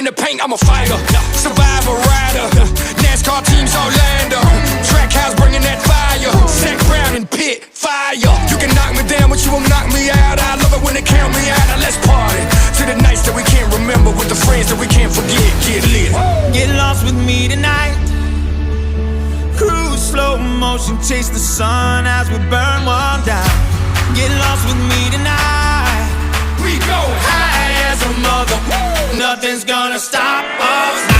in the paint, I'm a fighter. Survivor rider, NASCAR teams Orlando. Trackhouse bringing that fire. Zach Brown and Pitt, fire. You can knock me down, but you won't knock me out. I love it when they count me out. Now let's party to the nights that we can't remember, with the friends that we can't forget. Get lit. Get lost with me tonight. Cruise slow motion, chase the sun as we burn one down. Get lost with me tonight. We go high as a mother. Nothing's gonna stop us.